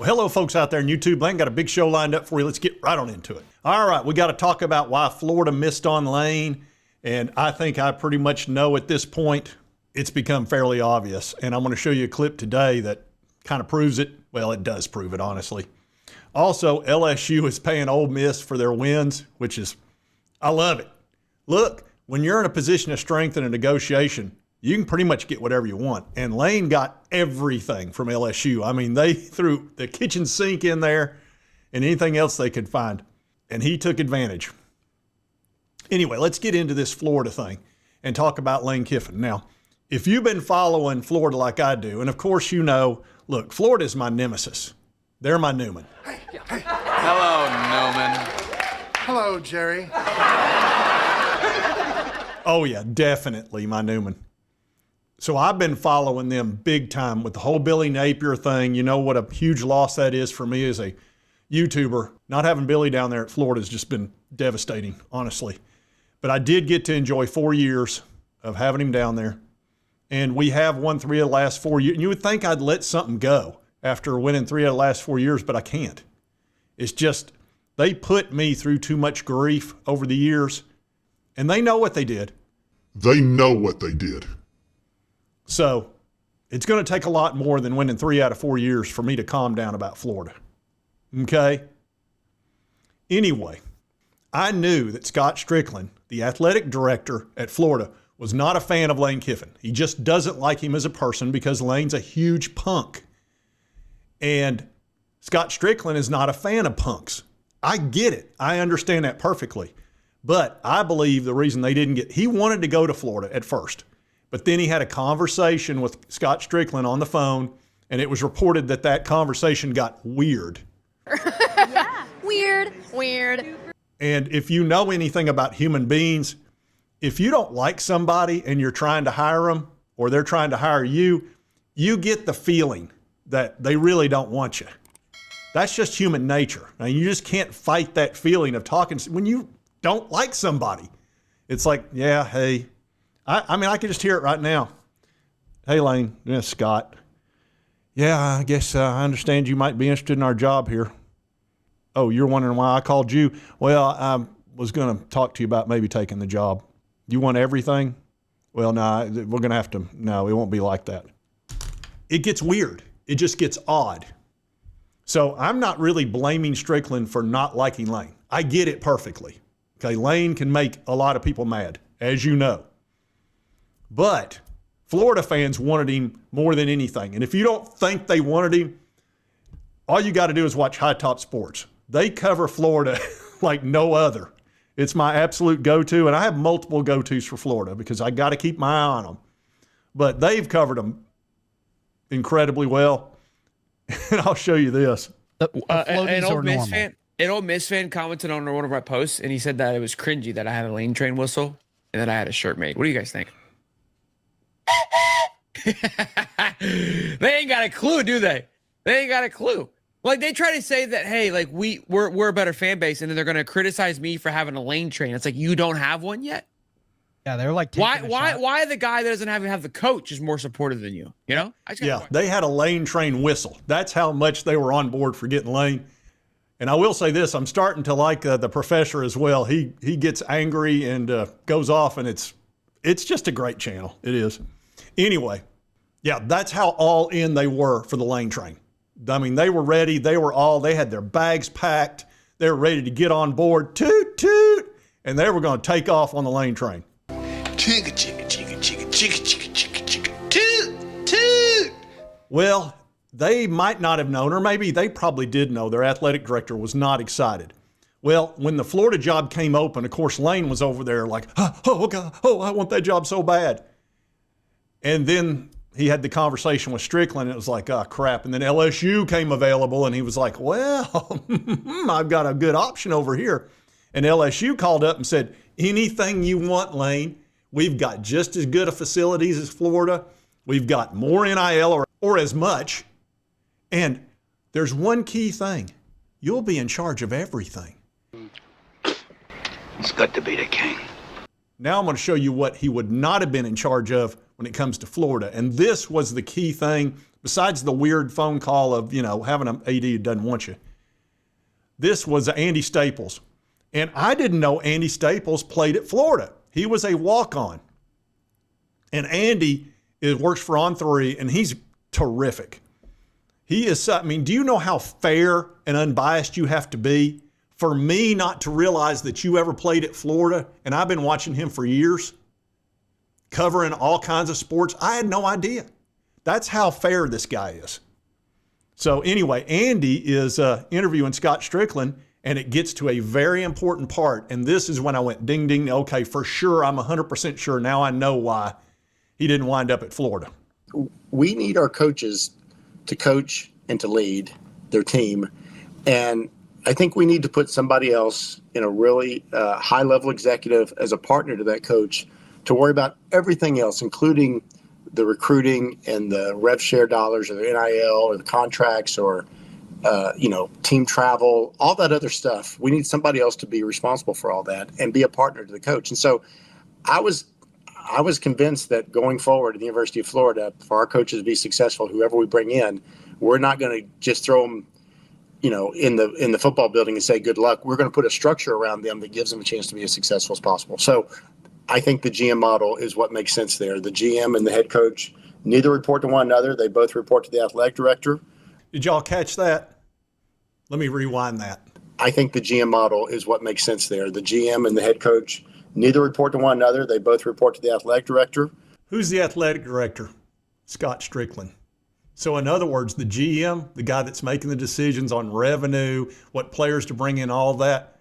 Well, hello, folks out there in YouTube land. Got a big show lined up for you. Let's get right on into it. All right, we got to talk about why Florida missed on Lane. And I think I pretty much know at this point, it's become fairly obvious. And I'm going to show you a clip today that kind of proves it. Well, it does prove it, honestly. Also, LSU is paying Ole Miss for their wins, which is, I love it. Look, when you're in a position of strength in a negotiation, you can pretty much get whatever you want. And Lane got everything from LSU. I mean, they threw the kitchen sink in there and anything else they could find. And he took advantage. Anyway, let's get into this Florida thing and talk about Lane Kiffin. Now, if you've been following Florida like I do, and of course you know, look, Florida is my nemesis. They're my Newman. Hey. Hello, Newman. Hello, Jerry. Oh, yeah, definitely my Newman. So I've been following them big time with the whole Billy Napier thing. You know what a huge loss that is for me as a YouTuber. Not having Billy down there at Florida has just been devastating, honestly. But I did get to enjoy 4 years of having him down there. And we have won 3 of the last 4 years. You would think I'd let something go after winning 3 out of the last 4 years, but I can't. It's just, they put me through too much grief over the years, and they know what they did. They know what they did. So it's going to take a lot more than winning 3 out of 4 years for me to calm down about Florida. Okay? Anyway, I knew that Scott Stricklin, the athletic director at Florida, was not a fan of Lane Kiffin. He just doesn't like him as a person because Lane's a huge punk. And Scott Stricklin is not a fan of punks. I get it. I understand that perfectly. But I believe the reason they didn't get, he wanted to go to Florida at first. But then he had a conversation with Scott Stricklin on the phone, and it was reported that that conversation got weird. Yeah. Weird. And if you know anything about human beings, if you don't like somebody and you're trying to hire them or they're trying to hire you, you get the feeling that they really don't want you. That's just human nature. Now, you just can't fight that feeling of talking when you don't like somebody. It's like, yeah, hey. I mean, I can just hear it right now. Hey, Lane, yeah, Scott. Yeah, I guess I understand you might be interested in our job here. Oh, you're wondering why I called you? Well, I was going to talk to you about maybe taking the job. You want everything? Well, no, we're going to have to, no, it won't be like that. It gets weird. It just gets odd. So I'm not really blaming Stricklin for not liking Lane. I get it perfectly. Okay, Lane can make a lot of people mad, as you know. But Florida fans wanted him more than anything. And if you don't think they wanted him, all you got to do is watch High Top Sports. They cover Florida like no other. It's my absolute go-to, and I have multiple go-tos for Florida because I got to keep my eye on them. But they've covered them incredibly well. And I'll show you this. An Ole Miss fan commented on one of my posts, and he said that it was cringy that I had a Lane Train whistle and that I had a shirt made. What do you guys think? They ain't got a clue, do they? They ain't got a clue. Like, they try to say that, hey, like we're a better fan base, and then they're gonna criticize me for having a Lane Train. It's like, you don't have one yet. Yeah, they're like, why the guy that doesn't have the coach is more supportive than you? You know? Yeah, they had a Lane Train whistle. That's how much they were on board for getting Lane. And I will say this: I'm starting to like the professor as well. He gets angry and goes off, and it's just a great channel. It is. Anyway, yeah, that's how all in they were for the Lane Train. I mean, they were ready. They had their bags packed. They were ready to get on board. Toot, toot. And they were going to take off on the Lane Train. Chicka, chicka, chicka, chicka, chicka, chicka, chicka, chicka, toot, toot. Well, they might not have known, or maybe they probably did know their athletic director was not excited. Well, when the Florida job came open, of course, Lane was over there like, oh, God, I want that job so bad. And then he had the conversation with Stricklin, and it was like, oh, crap. And then LSU came available, and he was like, well, I've got a good option over here. And LSU called up and said, anything you want, Lane. We've got just as good a facilities as Florida. We've got more NIL or as much. And there's one key thing. You'll be in charge of everything. It's got to be the king. Now I'm going to show you what he would not have been in charge of when it comes to Florida. And this was the key thing besides the weird phone call of, having an AD who doesn't want you. This was Andy Staples. And I didn't know Andy Staples played at Florida. He was a walk-on. And Andy works for On3, and he's terrific. He is, do you know how fair and unbiased you have to be for me not to realize that you ever played at Florida? And I've been watching him for years, covering all kinds of sports. I had no idea. That's how fair this guy is. So anyway, Andy is interviewing Scott Stricklin, and it gets to a very important part. And this is when I went ding, ding. Okay, for sure, I'm 100% sure. Now I know why he didn't wind up at Florida. We need our coaches to coach and to lead their team. And I think we need to put somebody else in a really high-level executive as a partner to that coach to worry about everything else, including the recruiting and the rev share dollars or the NIL or the contracts or team travel, all that other stuff. We need somebody else to be responsible for all that and be a partner to the coach. And so I was convinced that going forward at the University of Florida, for our coaches to be successful, whoever we bring in, we're not going to just throw them, in the football building and say good luck. We're going to put a structure around them that gives them a chance to be as successful as possible. So I think the GM model is what makes sense there. The GM and the head coach neither report to one another. They both report to the athletic director. Did y'all catch that? Let me rewind that. I think the GM model is what makes sense there. The GM and the head coach neither report to one another. They both report to the athletic director. Who's the athletic director? Scott Stricklin. So in other words, the GM, the guy that's making the decisions on revenue, what players to bring in, all that,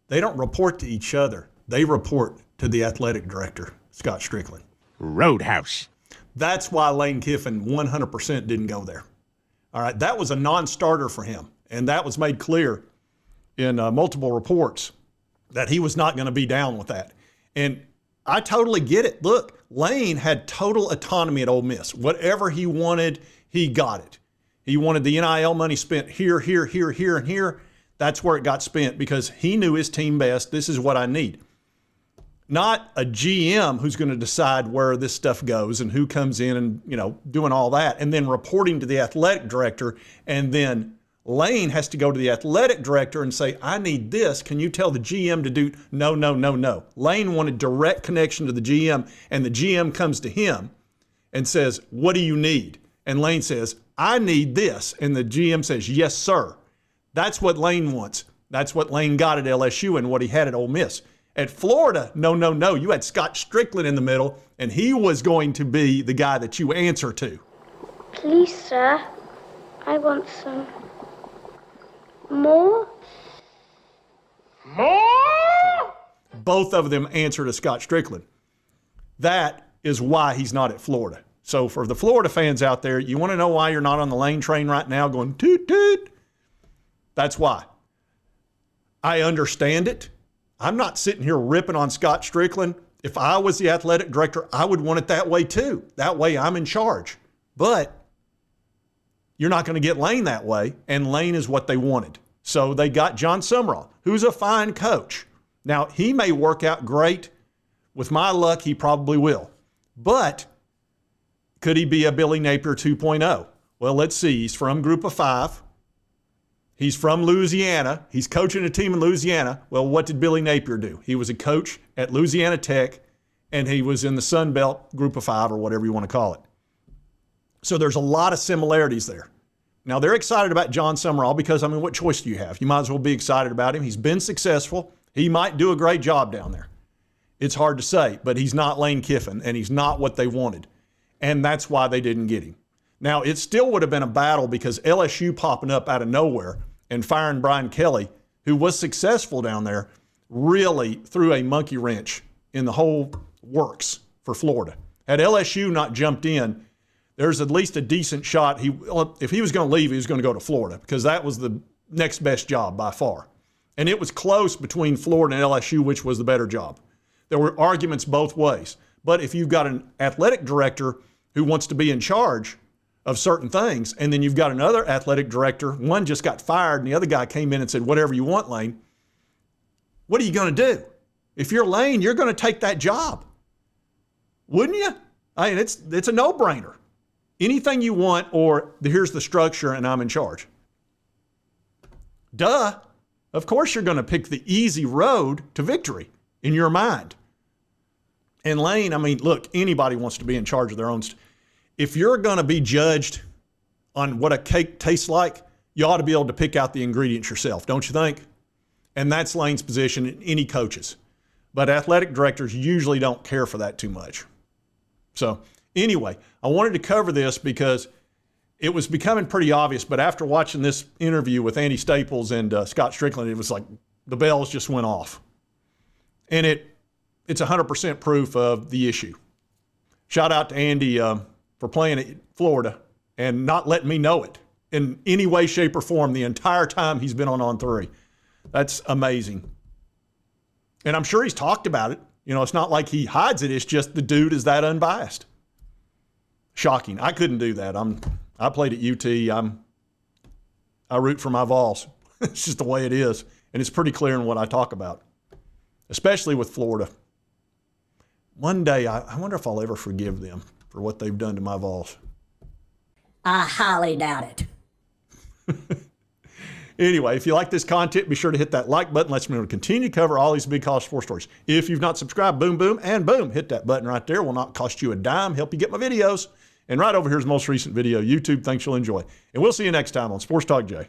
they don't report to each other. They report to the athletic director, Scott Stricklin. Roadhouse. That's why Lane Kiffin 100% didn't go there. All right, that was a non-starter for him, and that was made clear in multiple reports that he was not going to be down with that. And I totally get it. Look, Lane had total autonomy at Ole Miss. Whatever he wanted, he got it. He wanted the NIL money spent here, here, here, here, and here. That's where it got spent because he knew his team best. This is what I need. Not a GM who's going to decide where this stuff goes and who comes in and, doing all that and then reporting to the athletic director. And then Lane has to go to the athletic director and say, I need this. Can you tell the GM to do? No, no, no, no. Lane wanted direct connection to the GM, and the GM comes to him and says, what do you need? And Lane says, I need this. And the GM says, yes, sir. That's what Lane wants. That's what Lane got at LSU and what he had at Ole Miss. At Florida, no, no, no. You had Scott Stricklin in the middle, and he was going to be the guy that you answer to. Please, sir, I want some more. More? Both of them answer to Scott Stricklin. That is why he's not at Florida. So for the Florida fans out there, you want to know why you're not on the Lane train right now going toot, toot? That's why. I understand it. I'm not sitting here ripping on Scott Stricklin. If I was the athletic director, I would want it that way too. That way I'm in charge. But you're not going to get Lane that way, and Lane is what they wanted. So they got John Summerall, who's a fine coach. Now, he may work out great. With my luck, he probably will. But could he be a Billy Napier 2.0? Well, let's see. He's from Group of Five. He's from Louisiana. He's coaching a team in Louisiana. Well, what did Billy Napier do? He was a coach at Louisiana Tech, and he was in the Sun Belt Group of Five or whatever you want to call it. So there's a lot of similarities there. Now, they're excited about John Summerall because, what choice do you have? You might as well be excited about him. He's been successful. He might do a great job down there. It's hard to say, but he's not Lane Kiffin, and he's not what they wanted. And that's why they didn't get him. Now, it still would have been a battle because LSU popping up out of nowhere and firing Brian Kelly, who was successful down there, really threw a monkey wrench in the whole works for Florida. Had LSU not jumped in, there's at least a decent shot. If he was going to leave, he was going to go to Florida because that was the next best job by far. And it was close between Florida and LSU, which was the better job. There were arguments both ways. But if you've got an athletic director who wants to be in charge of certain things, and then you've got another athletic director, one just got fired, and the other guy came in and said, whatever you want, Lane, what are you going to do? If you're Lane, you're going to take that job. Wouldn't you? It's a no-brainer. anything you want, or here's the structure and I'm in charge. Duh. Of course you're going to pick the easy road to victory in your mind. And Lane, I mean, look, anybody wants to be in charge of their own. If you're going to be judged on what a cake tastes like, you ought to be able to pick out the ingredients yourself, don't you think? And that's Lane's position in any coaches. But athletic directors usually don't care for that too much. So anyway, I wanted to cover this because it was becoming pretty obvious, but after watching this interview with Andy Staples and Scott Stricklin, it was like the bells just went off. And it's 100% proof of the issue. Shout out to Andy for playing at Florida and not letting me know it in any way, shape, or form the entire time he's been on 3. That's amazing. And I'm sure he's talked about it. You know, it's not like he hides it. It's just the dude is that unbiased. Shocking. I couldn't do that. I played at UT. I root for my VOLS. It's just the way it is. And it's pretty clear in what I talk about, especially with Florida. One day, I wonder if I'll ever forgive them for what they've done to my VOLS. I highly doubt it. Anyway, if you like this content, be sure to hit that like button. Lets me know to continue to cover all these big college sports stories. If you've not subscribed, boom, hit that button right there. Will not cost you a dime. Help you get my videos. And right over here is the most recent video. YouTube, thanks, you'll enjoy. And we'll see you next time on Sports Talk Jay.